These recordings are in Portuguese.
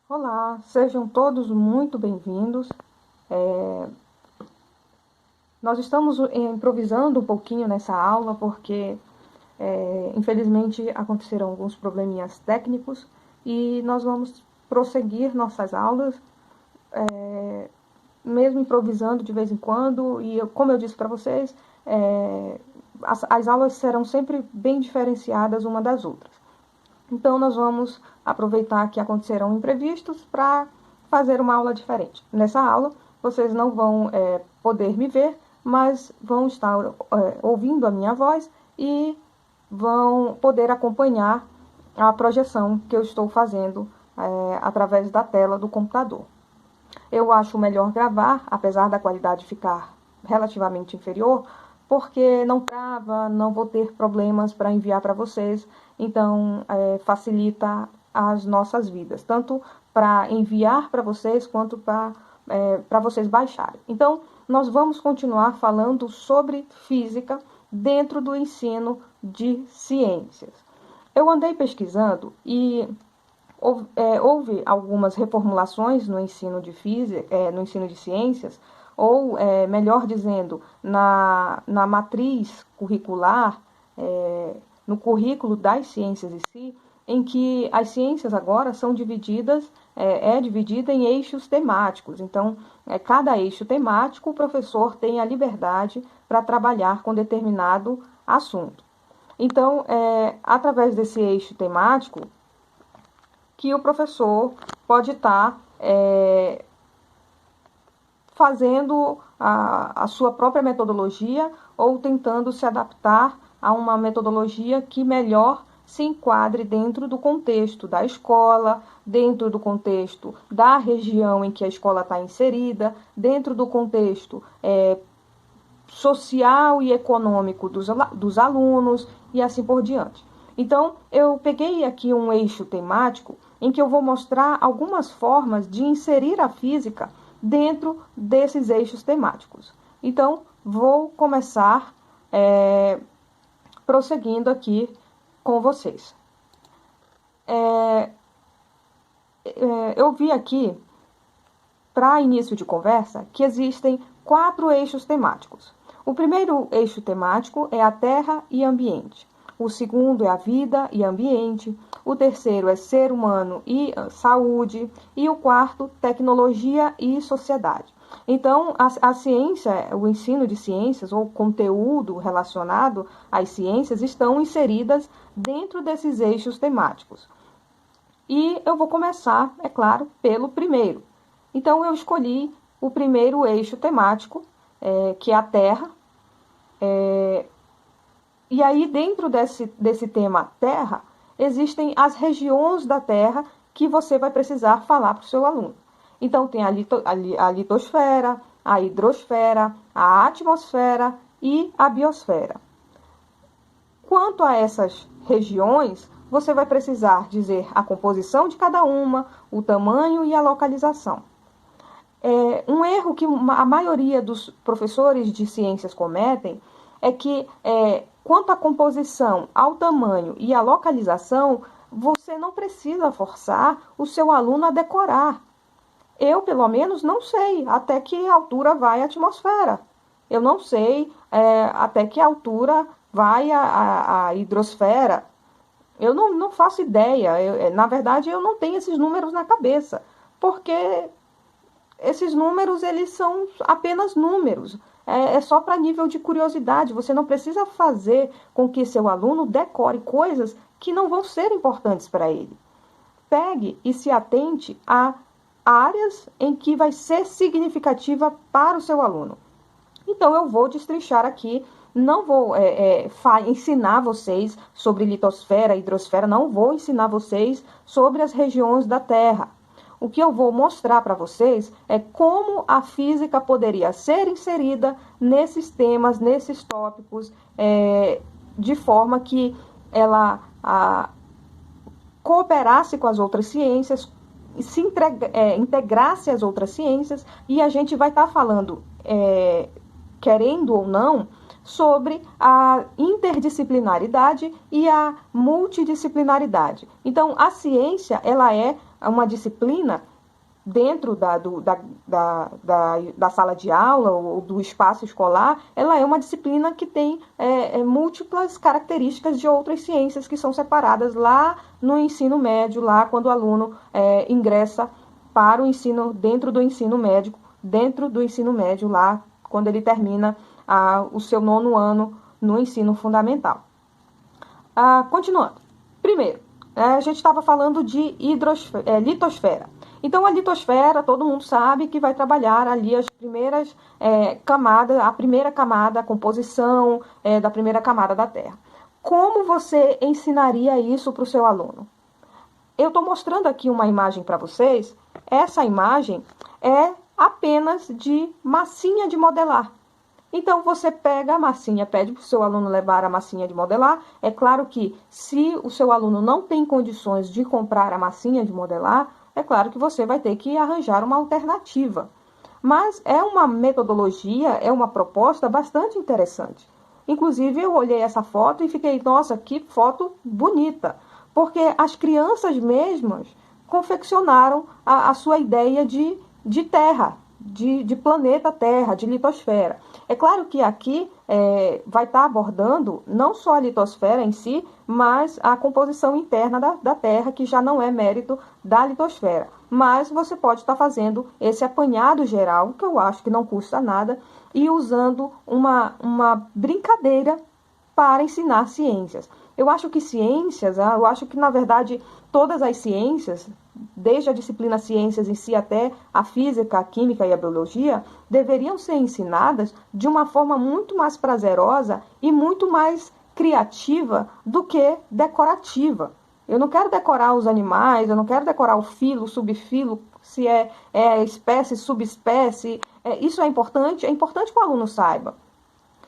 Olá, sejam todos muito bem-vindos. É, Nós estamos improvisando um pouquinho nessa aula porque, infelizmente, aconteceram alguns probleminhas técnicos e nós vamos prosseguir nossas aulas, mesmo improvisando de vez em quando. E, como eu disse para vocês, as aulas serão sempre bem diferenciadas uma das outras. Então, nós vamos aproveitar que acontecerão imprevistos para fazer uma aula diferente. Nessa aula, vocês não vão poder me ver, mas vão estar ouvindo a minha voz e vão poder acompanhar a projeção que eu estou fazendo através da tela do computador. Eu acho melhor gravar, apesar da qualidade ficar relativamente inferior, porque não trava, não vou ter problemas para enviar para vocês, então facilita as nossas vidas, tanto para enviar para vocês quanto para vocês baixarem. Então, nós vamos continuar falando sobre física dentro do ensino de ciências. Eu andei pesquisando e houve algumas reformulações no ensino de física, no ensino de ciências, ou, melhor dizendo, na matriz curricular, no currículo das ciências em si, em que as ciências agora são divididas, dividida em eixos temáticos. Então, cada eixo temático, o professor tem a liberdade para trabalhar com determinado assunto. Então, através desse eixo temático, que o professor pode estar fazendo a sua própria metodologia ou tentando se adaptar a uma metodologia que melhor se enquadre dentro do contexto da escola, dentro do contexto da região em que a escola está inserida, dentro do contexto social e econômico dos alunos e assim por diante. Então, eu peguei aqui um eixo temático em que eu vou mostrar algumas formas de inserir a física dentro desses eixos temáticos. Então, vou começar prosseguindo aqui com vocês. Eu vi aqui, para início de conversa, que existem 4 eixos temáticos. O primeiro eixo temático é a Terra e ambiente. O segundo é a vida e ambiente. O terceiro é ser humano e saúde. E o quarto, tecnologia e sociedade. Então, a ciência, o ensino de ciências ou conteúdo relacionado às ciências estão inseridas dentro desses eixos temáticos. E eu vou começar, é claro, pelo primeiro. Então, eu escolhi o primeiro eixo temático, que é a Terra. E aí, dentro desse tema Terra, existem as regiões da Terra que você vai precisar falar para o seu aluno. Então, tem a litosfera, a hidrosfera, a atmosfera e a biosfera. Quanto a essas regiões, você vai precisar dizer a composição de cada uma, o tamanho e a localização. Um erro que a maioria dos professores de ciências cometem é que, quanto à composição, ao tamanho e à localização, você não precisa forçar o seu aluno a decorar. Eu, pelo menos, não sei até que altura vai a atmosfera. Eu não sei até que altura vai a hidrosfera. Eu não faço ideia. Na verdade, eu não tenho esses números na cabeça, porque esses números, eles são apenas números. É só para nível de curiosidade. Você não precisa fazer com que seu aluno decore coisas que não vão ser importantes para ele. Pegue e se atente a áreas em que vai ser significativa para o seu aluno. Então, eu vou destrinchar aqui, não vou ensinar vocês sobre litosfera, hidrosfera, não vou ensinar vocês sobre as regiões da Terra. O que eu vou mostrar para vocês é como a física poderia ser inserida nesses temas, nesses tópicos, de forma que ela cooperasse com as outras ciências, se integrasse às outras ciências, e a gente vai estar falando, querendo ou não, sobre a interdisciplinaridade e a multidisciplinaridade. Então, a ciência, ela é uma disciplina dentro da sala de aula ou do espaço escolar, ela é uma disciplina que tem múltiplas características de outras ciências que são separadas lá no ensino médio, lá quando o aluno ingressa para o ensino, dentro do ensino médio, lá quando ele termina o seu 9º ano no ensino fundamental. Continuando. Primeiro, a gente estava falando de litosfera. Então, a litosfera, todo mundo sabe que vai trabalhar ali as primeiras camadas, a primeira camada, a composição da primeira camada da Terra. Como você ensinaria isso para o seu aluno? Eu estou mostrando aqui uma imagem para vocês. Essa imagem é apenas de massinha de modelar. Então, você pega a massinha, pede para o seu aluno levar a massinha de modelar. É claro que, se o seu aluno não tem condições de comprar a massinha de modelar, é claro que você vai ter que arranjar uma alternativa. Mas é uma metodologia, é uma proposta bastante interessante. Inclusive, eu olhei essa foto e fiquei, nossa, que foto bonita. Porque as crianças mesmas confeccionaram a sua ideia de terra, de planeta Terra, de litosfera. É claro que aqui vai estar abordando não só a litosfera em si, mas a composição interna da Terra, que já não é mérito da litosfera. Mas você pode estar fazendo esse apanhado geral, que eu acho que não custa nada, e usando uma brincadeira para ensinar ciências. Eu acho que na verdade, todas as ciências, desde a disciplina ciências em si até a física, a química e a biologia, deveriam ser ensinadas de uma forma muito mais prazerosa e muito mais criativa do que decorativa. Eu não quero decorar os animais, eu não quero decorar o filo, o subfilo, se é espécie, subespécie. Isso é importante que o aluno saiba.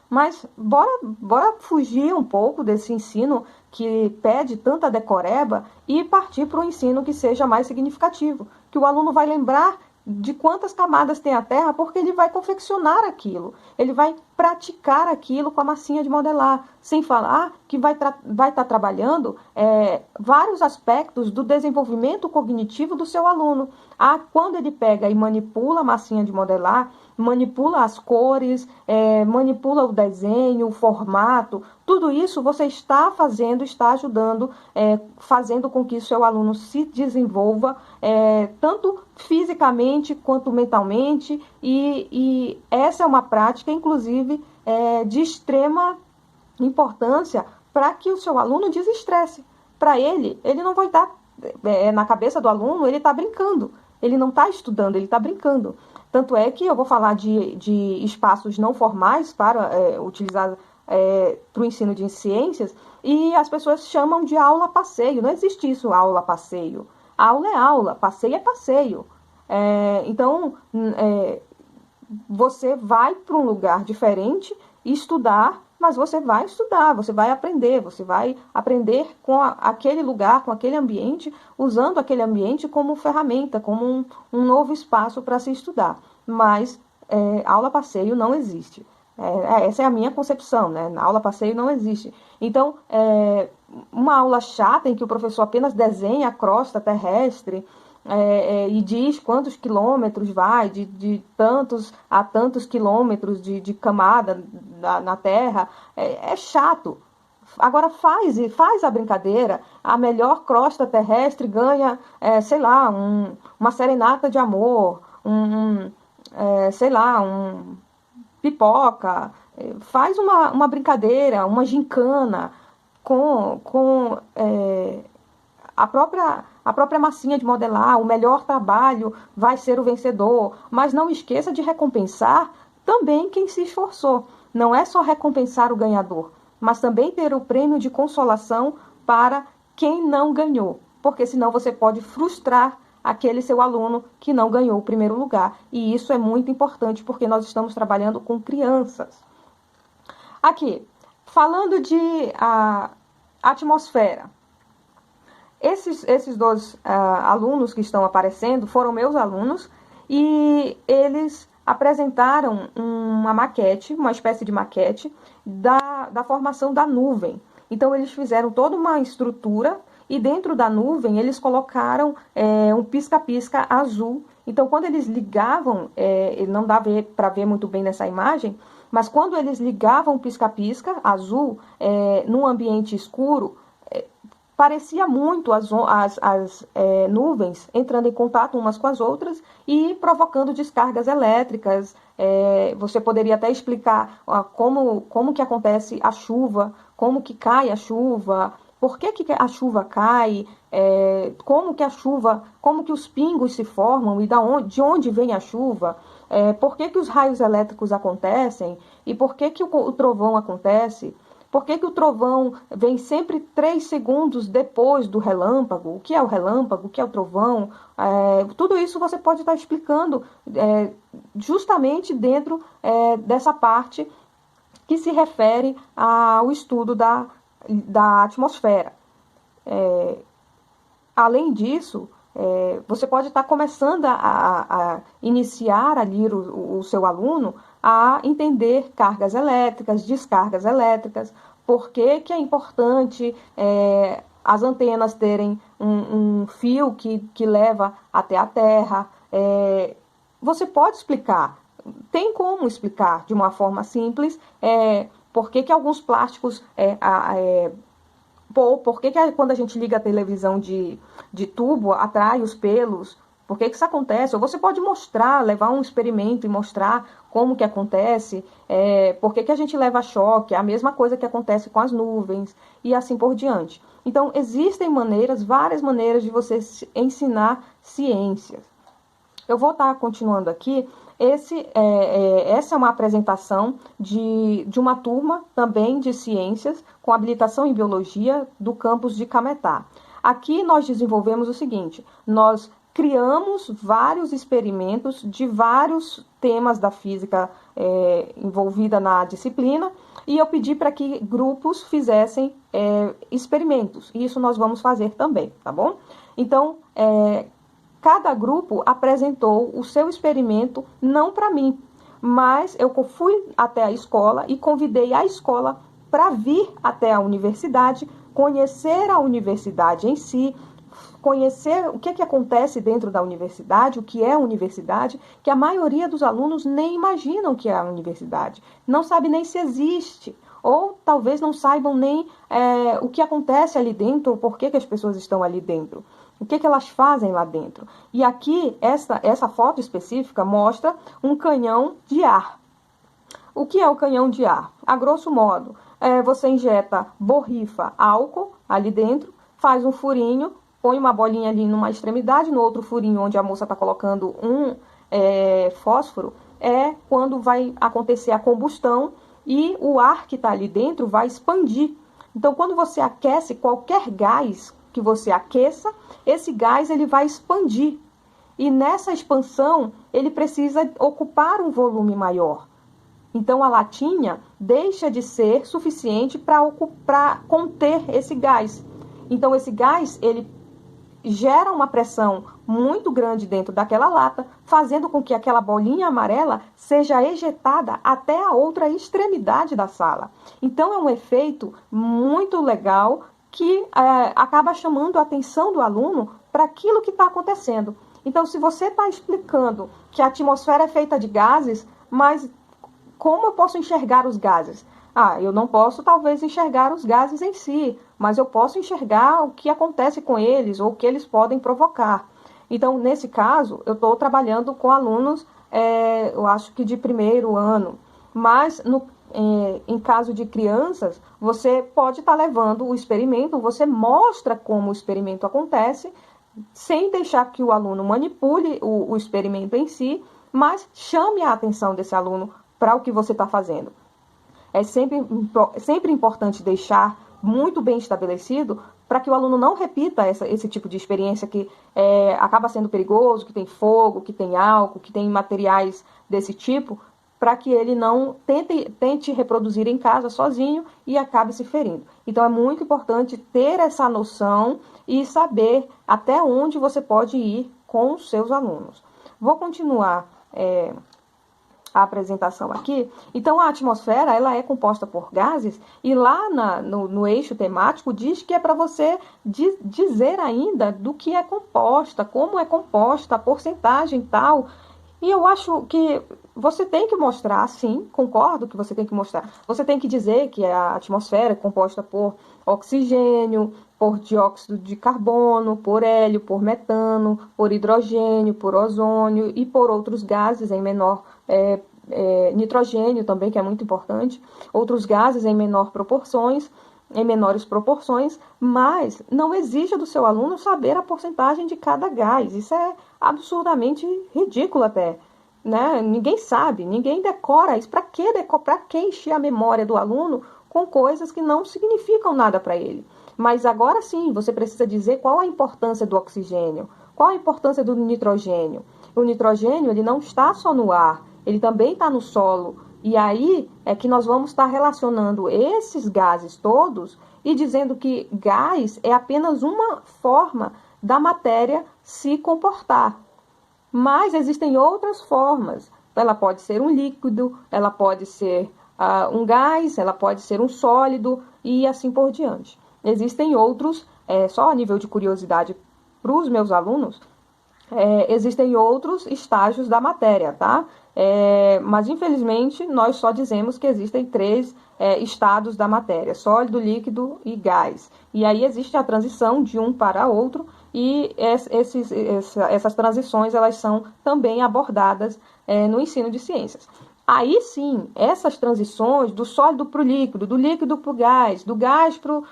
Mas bora fugir um pouco desse ensino que pede tanta decoreba e partir para um ensino que seja mais significativo, que o aluno vai lembrar de quantas camadas tem a Terra, porque ele vai confeccionar aquilo, ele vai praticar aquilo com a massinha de modelar, sem falar que vai estar trabalhando vários aspectos do desenvolvimento cognitivo do seu aluno. Quando ele pega e manipula a massinha de modelar, manipula as cores, manipula o desenho, o formato, tudo isso você está fazendo, está ajudando, fazendo com que o seu aluno se desenvolva, tanto fisicamente quanto mentalmente, e essa é uma prática, inclusive, de extrema importância para que o seu aluno desestresse. Para ele não vai estar, na cabeça do aluno, ele está brincando, ele não está estudando, ele está brincando. Tanto é que eu vou falar de espaços não formais para utilizar para o ensino de ciências, e as pessoas chamam de aula-passeio. Não existe isso, aula-passeio. Aula é aula, passeio é passeio. Então, você vai para um lugar diferente estudar, mas você vai estudar, você vai aprender com aquele lugar, com aquele ambiente, usando aquele ambiente como ferramenta, como um novo espaço para se estudar. Mas aula-passeio não existe. Essa é a minha concepção, né? Aula-passeio não existe. Então, uma aula chata em que o professor apenas desenha a crosta terrestre, e diz quantos quilômetros vai, de tantos a tantos quilômetros de camada na Terra, é chato. Agora faz a brincadeira, a melhor crosta terrestre ganha, sei lá, uma serenata de amor, sei lá, pipoca, faz uma brincadeira, uma gincana com a própria massinha de modelar, o melhor trabalho vai ser o vencedor, mas não esqueça de recompensar também quem se esforçou. Não é só recompensar o ganhador, mas também ter o prêmio de consolação para quem não ganhou, porque senão você pode frustrar aquele seu aluno que não ganhou o primeiro lugar. E isso é muito importante, porque nós estamos trabalhando com crianças. Aqui, falando de atmosfera. Esses dois alunos que estão aparecendo foram meus alunos, e eles apresentaram uma maquete, uma espécie de maquete da formação da nuvem. Então, eles fizeram toda uma estrutura e dentro da nuvem eles colocaram um pisca-pisca azul. Então, quando eles ligavam, não dá para ver muito bem nessa imagem, mas quando eles ligavam o pisca-pisca azul num ambiente escuro, parecia muito as nuvens entrando em contato umas com as outras e provocando descargas elétricas. Você poderia até explicar como que acontece a chuva, como que cai a chuva, por que a chuva cai, como que os pingos se formam e de onde vem a chuva, por que os raios elétricos acontecem e por que o trovão acontece. Por que o trovão vem sempre 3 segundos depois do relâmpago? O que é o relâmpago? O que é o trovão? Tudo isso você pode estar explicando justamente dentro dessa parte que se refere ao estudo da atmosfera. Além disso, você pode estar começando a iniciar ali o seu aluno a entender cargas elétricas, descargas elétricas, por que é importante as antenas terem um fio que leva até a Terra. Você pode explicar, tem como explicar de uma forma simples por que alguns plásticos... por que quando a gente liga a televisão de tubo atrai os pelos? Por que isso acontece? Ou você pode mostrar, levar um experimento e mostrar como que acontece, por que a gente leva choque, é a mesma coisa que acontece com as nuvens e assim por diante. Então, existem várias maneiras de você ensinar ciências. Eu vou estar continuando aqui. Essa é uma apresentação de uma turma também de ciências com habilitação em biologia do campus de Cametá. Aqui nós desenvolvemos o seguinte: nós criamos vários experimentos de vários temas da física envolvida na disciplina e eu pedi para que grupos fizessem experimentos. E isso nós vamos fazer também, tá bom? Então, cada grupo apresentou o seu experimento, não para mim, mas eu fui até a escola e convidei a escola para vir até a universidade, conhecer a universidade em si, conhecer o que acontece dentro da universidade, o que é a universidade, que a maioria dos alunos nem imaginam que é a universidade, não sabe nem se existe, ou talvez não saibam nem o que acontece ali dentro, ou por que as pessoas estão ali dentro. O que elas fazem lá dentro? E aqui, essa foto específica mostra um canhão de ar. O que é o canhão de ar? A grosso modo, você injeta borrifa, álcool ali dentro, faz um furinho, põe uma bolinha ali numa extremidade, no outro furinho onde a moça está colocando um fósforo, quando vai acontecer a combustão e o ar que está ali dentro vai expandir. Então, quando você aquece qualquer gás que você aqueça, esse gás ele vai expandir. E nessa expansão, ele precisa ocupar um volume maior. Então, a latinha deixa de ser suficiente para conter esse gás. Então, esse gás, ele gera uma pressão muito grande dentro daquela lata, fazendo com que aquela bolinha amarela seja ejetada até a outra extremidade da sala. Então, é um efeito muito legal que acaba chamando a atenção do aluno para aquilo que está acontecendo. Então, se você está explicando que a atmosfera é feita de gases, mas como eu posso enxergar os gases? Eu não posso, talvez, enxergar os gases em si, mas eu posso enxergar o que acontece com eles ou o que eles podem provocar. Então, nesse caso, eu estou trabalhando com alunos, eu acho que de primeiro ano, mas em caso de crianças, você pode estar levando o experimento, você mostra como o experimento acontece, sem deixar que o aluno manipule o experimento em si, mas chame a atenção desse aluno para o que você está fazendo. É sempre importante deixar muito bem estabelecido para que o aluno não repita esse tipo de experiência que acaba sendo perigoso, que tem fogo, que tem álcool, que tem materiais desse tipo, para que ele não tente reproduzir em casa sozinho e acabe se ferindo. Então, é muito importante ter essa noção e saber até onde você pode ir com os seus alunos. Vou continuar a apresentação aqui. Então, a atmosfera, ela é composta por gases, e lá no eixo temático diz que é para você dizer ainda do que é composta, como é composta, a porcentagem tal. E eu acho que você tem que mostrar, sim, concordo que você tem que mostrar. Você tem que dizer que a atmosfera é composta por oxigênio, por dióxido de carbono, por hélio, por metano, por hidrogênio, por ozônio e por outros gases em menor nitrogênio também, que é muito importante, outros gases em menores proporções, mas não exija do seu aluno saber a porcentagem de cada gás. Isso é absurdamente ridículo até. Né? Ninguém sabe, ninguém decora isso. Para que encher a memória do aluno com coisas que não significam nada para ele? Mas agora sim, você precisa dizer qual a importância do oxigênio, qual a importância do nitrogênio. O nitrogênio, ele não está só no ar, ele também está no solo. E aí é que nós vamos estar relacionando esses gases todos e dizendo que gás é apenas uma forma da matéria se comportar. Mas existem outras formas. Ela pode ser um líquido, ela pode ser um gás, ela pode ser um sólido e assim por diante. Existem outros, só a nível de curiosidade para os meus alunos, existem outros estágios da matéria, tá? Mas infelizmente nós só dizemos que existem 3 estados da matéria: sólido, líquido e gás. E aí existe a transição de um para outro, e essas transições elas são também abordadas no ensino de ciências. Aí sim, essas transições do sólido para o líquido, do líquido para o gás, do gás para o...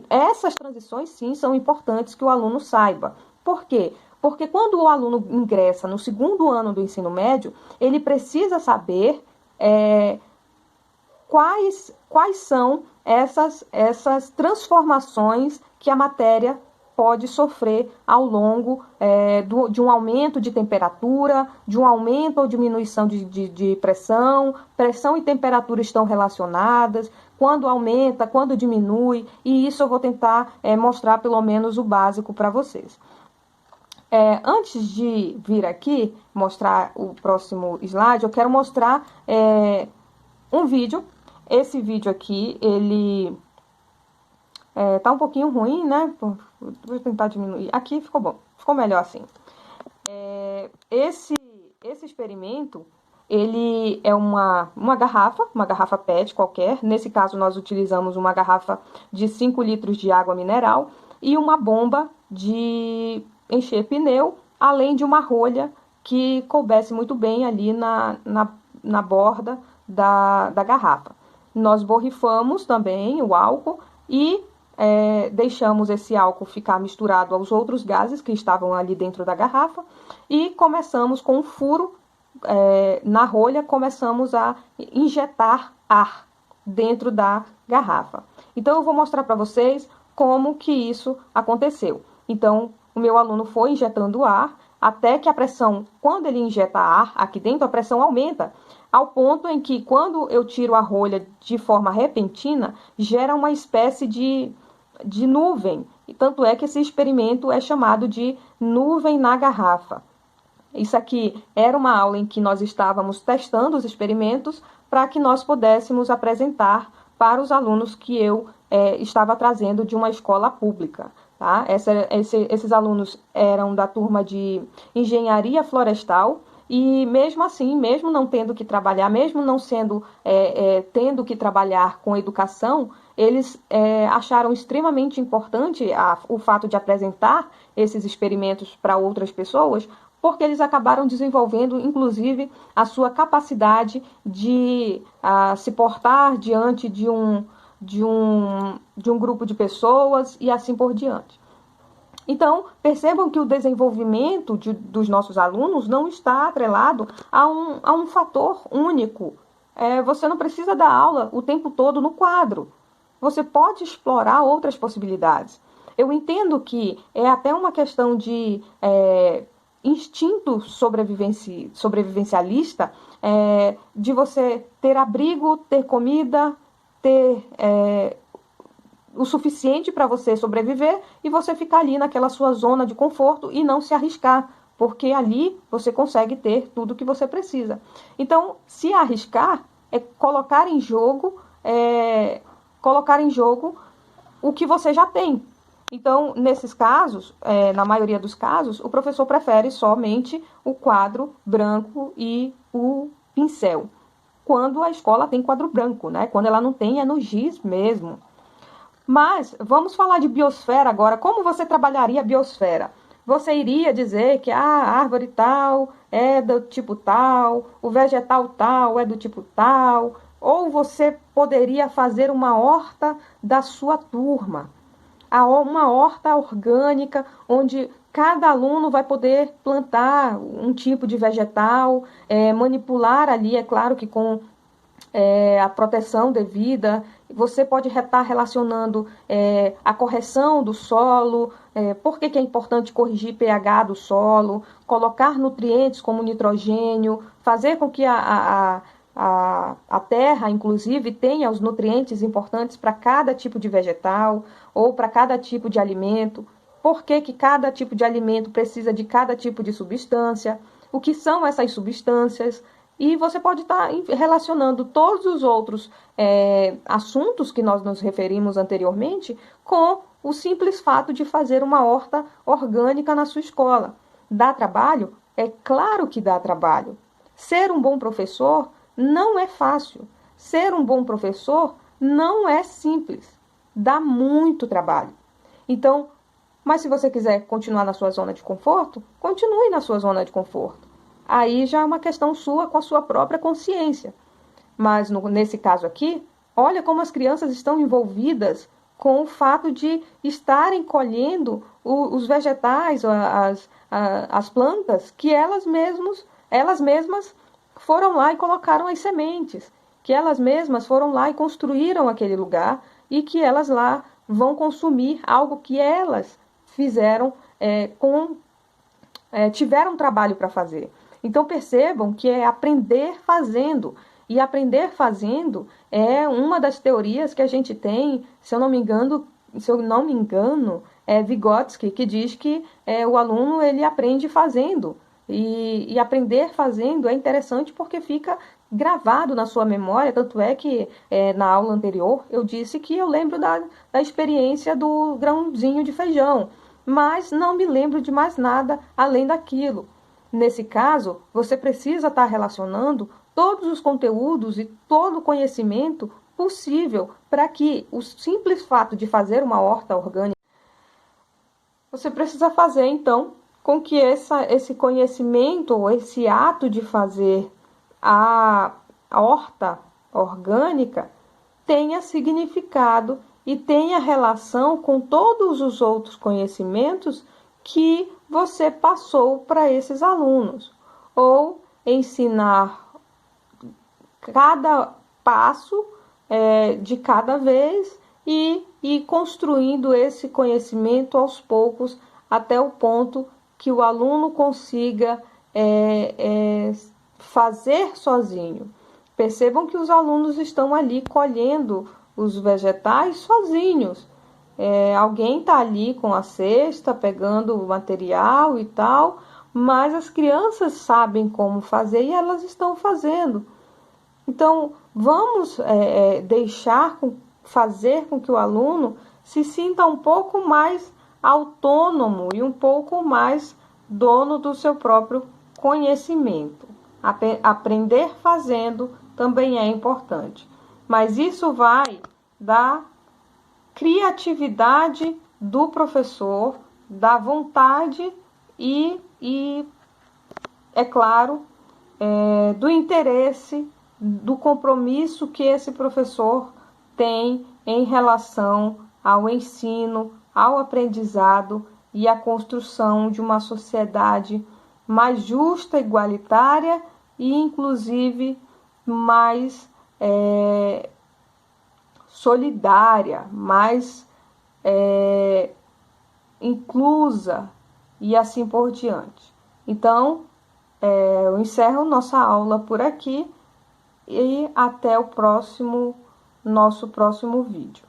Essas transições sim são importantes que o aluno saiba. Por quê? Porque quando o aluno ingressa no 2º ano do ensino médio, ele precisa saber quais são essas transformações que a matéria pode sofrer ao longo de um aumento de temperatura, de um aumento ou diminuição de pressão. Pressão e temperatura estão relacionadas, quando aumenta, quando diminui, e isso eu vou tentar mostrar pelo menos o básico para vocês. Antes de vir aqui mostrar o próximo slide, eu quero mostrar um vídeo. Esse vídeo aqui, ele tá um pouquinho ruim, né? Vou tentar diminuir. Aqui ficou bom, ficou melhor assim. Esse experimento, ele é uma garrafa PET qualquer. Nesse caso, nós utilizamos uma garrafa de 5 litros de água mineral e uma bomba de encher pneu, além de uma rolha que coubesse muito bem ali na borda da garrafa. Nós borrifamos também o álcool e deixamos esse álcool ficar misturado aos outros gases que estavam ali dentro da garrafa e começamos com um furo na rolha, começamos a injetar ar dentro da garrafa. Então, eu vou mostrar para vocês como que isso aconteceu. Então, o meu aluno foi injetando ar, até que a pressão, quando ele injeta ar aqui dentro, a pressão aumenta, ao ponto em que, quando eu tiro a rolha de forma repentina, gera uma espécie de nuvem. E tanto é que esse experimento é chamado de nuvem na garrafa. Isso aqui era uma aula em que nós estávamos testando os experimentos para que nós pudéssemos apresentar para os alunos que eu estava trazendo de uma escola pública. Tá? Esses alunos eram da turma de engenharia florestal e mesmo assim, mesmo não tendo que trabalhar, mesmo não sendo tendo que trabalhar com educação, eles acharam extremamente importante o fato de apresentar esses experimentos para outras pessoas, porque eles acabaram desenvolvendo, inclusive, a sua capacidade de se portar diante de um grupo de pessoas e assim por diante. Então, percebam que o desenvolvimento dos nossos alunos não está atrelado a um fator único. Você não precisa dar aula o tempo todo no quadro. Você pode explorar outras possibilidades. Eu entendo que é até uma questão de instinto sobrevivencialista, de você ter abrigo, ter comida, ter o suficiente para você sobreviver e você ficar ali naquela sua zona de conforto e não se arriscar, porque ali você consegue ter tudo que você precisa. Então, se arriscar é colocar em jogo o que você já tem. Então, nesses casos, na maioria dos casos, o professor prefere somente o quadro branco e o pincel. Quando a escola tem quadro branco, né? Quando ela não tem, é no giz mesmo. Mas vamos falar de biosfera agora. Como você trabalharia a biosfera? Você iria dizer que a árvore tal é do tipo tal, o vegetal tal é do tipo tal, ou você poderia fazer uma horta da sua turma, uma horta orgânica, onde cada aluno vai poder plantar um tipo de vegetal, manipular ali, é claro que com a proteção devida. Você pode estar relacionando a correção do solo, por que é importante corrigir pH do solo, colocar nutrientes como nitrogênio, fazer com que a terra, inclusive, tenha os nutrientes importantes para cada tipo de vegetal ou para cada tipo de alimento. Por que cada tipo de alimento precisa de cada tipo de substância? O que são essas substâncias? E você pode estar relacionando todos os outros assuntos que nós nos referimos anteriormente com o simples fato de fazer uma horta orgânica na sua escola. Dá trabalho? É claro que dá trabalho. Ser um bom professor não é fácil. Ser um bom professor não é simples. Dá muito trabalho. Então, mas se você quiser continuar na sua zona de conforto, continue na sua zona de conforto. Aí já é uma questão sua com a sua própria consciência. Mas nesse caso aqui, olha como as crianças estão envolvidas com o fato de estarem colhendo os vegetais, as plantas, que elas mesmas foram lá e colocaram as sementes, que elas mesmas foram lá e construíram aquele lugar e que elas lá vão consumir algo que elas fizeram tiveram trabalho para fazer. Então percebam que é aprender fazendo. E aprender fazendo é uma das teorias que a gente tem, se eu não me engano, é Vygotsky, que diz que o aluno ele aprende fazendo. E aprender fazendo é interessante porque fica gravado na sua memória, tanto é que na aula anterior eu disse que eu lembro da experiência do grãozinho de feijão, mas não me lembro de mais nada além daquilo. Nesse caso, você precisa estar relacionando todos os conteúdos e todo o conhecimento possível para que o simples fato de fazer uma horta orgânica, você precisa fazer, então, com que esse conhecimento ou esse ato de fazer a horta orgânica tenha significado e tenha relação com todos os outros conhecimentos que você passou para esses alunos, ou ensinar cada passo de cada vez e ir construindo esse conhecimento aos poucos até o ponto que o aluno consiga fazer sozinho. Percebam que os alunos estão ali colhendo os vegetais sozinhos. Alguém está ali com a cesta, pegando o material e tal, mas as crianças sabem como fazer e elas estão fazendo. Então, vamos fazer com que o aluno se sinta um pouco mais autônomo e um pouco mais dono do seu próprio conhecimento. Aprender fazendo também é importante, mas isso vai da criatividade do professor, da vontade e é claro, do interesse, do compromisso que esse professor tem em relação ao ensino, ao aprendizado e à construção de uma sociedade mais justa, igualitária e, inclusive, mais solidária, mais inclusa e assim por diante. Então, eu encerro nossa aula por aqui e até o nosso próximo vídeo.